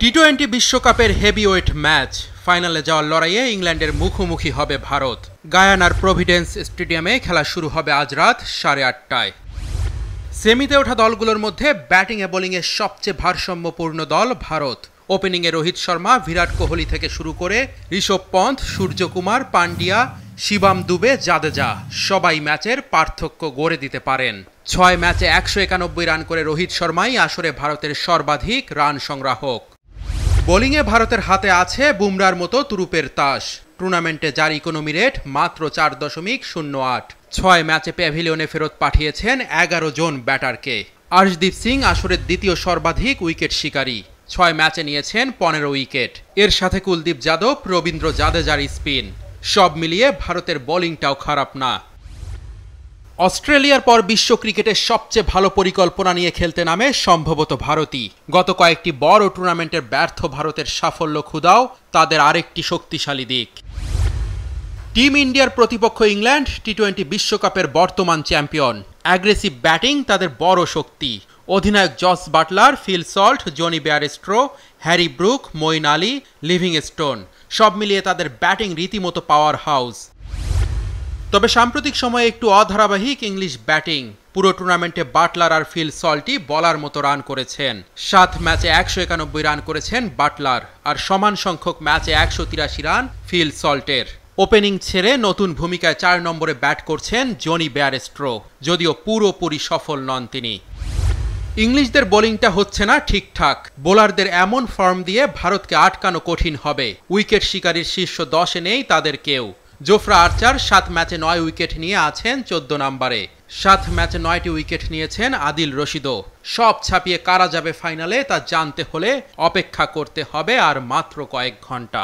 টি-20 বিশ্বকাপের heavyweight match ফাইনালে যাওয়ার লড়াইয়ে ইংল্যান্ডের মুখোমুখি হবে ভারত। গায়ানার প্রভিডেন্স স্টেডিয়ামে খেলা শুরু হবে আজ রাত 8:30টায়। সেমিতে ওঠা দলগুলোর মধ্যে ব্যাটিংয়ে বোলিংয়ে সবচেয়ে ভারসাম্যপূর্ণ দল ভারত। ওপেনিংয়ে রোহিত শর্মা, বিরাট কোহলি থেকে শুরু করে ঋষভ পন্থ, সূর্যকুমার, পান্ডিয়া, শিবাম দুবে, জাদেজা সবাই ম্যাচের পার্থক্য গড়ে দিতে পারেন। 6 ম্যাচে 191 রান করে রোহিত শর্মাই আসরে ভারতের সর্বাধিক রান সংগ্রাহক। বোলিংয়ে ভারতের হাতে আছে বুমরার মতো তুরুপের তাস। টুর্নামেন্টে যার ইকোনমি রেট মাত্র 4.08। 6 ম্যাচে প্যাভিলিয়নে ফেরত পাঠিয়েছেন 11 জন ব্যাটারকে। আর্শদীপ সিং আসরের দ্বিতীয় সর্বাধিক উইকেট শিকারী। 6 ম্যাচে নিয়েছেন 15 উইকেট। এর সাথে কুলদীপ যাদব, রবীন্দ্র জাদেজার স্পিন। সব মিলিয়ে ভারতের বোলিংটাও খারাপ না। অস্ট্রেলিয়ার পর বিশ্ব ক্রিকেটের সবচেয়ে ভালো পরিকল্পনা নিয়ে খেলতে নামে সম্ভবত ভারতই। গত কয়েকটি বড় টুর্নামেন্টের ব্যর্থ ভারতের সাফল্য ক্ষুধাও তাদের আরেকটি শক্তিশালী দিক। টিম ইন্ডিয়ার প্রতিপক্ষ ইংল্যান্ড টি-20 বিশ্বকাপের বর্তমান চ্যাম্পিয়ন। অ্যাগ্রেসিভ ব্যাটিং তাদের বড় শক্তি। অধিনায়ক Jos Buttler, Phil Salt, Jonny Bairstow, Harry Brook, Moeen Ali, Livingstone সব মিলিয়ে তাদের ব্যাটিং রীতিমতো পাওয়ার হাউস। তবে সাম্প্রতিক সময়ে একটু অধারাবাহিক ইংলিশ ব্যাটিং। পুরো টুর্নামেন্টে বাটলার আর ফিল সল্টই বলার মতো রান করেছেন। 7 ম্যাচে 191 রান করেছেন বাটলার, আর সমান সংখ্যক ম্যাচে 183 রান ফিল সল্টের। ওপেনিং ছেড়ে নতুন ভূমিকায় 4 নম্বরে ব্যাট করছেন জনি বেয়ারস্ট্রো, যদিও পুরোপুরি সফল নন তিনি। ইংলিশদের বোলিংটা হচ্ছে না ঠিকঠাক। বোলারদের এমন ফর্ম দিয়ে ভারতকে আটকানো কঠিন হবে। উইকেট শিকারীর শীর্ষ 10-এ নেই তাদের কেউ। জোফরা আর্চার 7 ম্যাচে 9 উইকেট নিয়ে আছেন 14 নম্বরে। 7 ম্যাচে 9টি উইকেট নিয়েছেন আদিল রশিদও। সব ছাপিয়ে কারা যাবে ফাইনালে তা জানতে হলে অপেক্ষা করতে হবে আর মাত্র কয়েক ঘন্টা।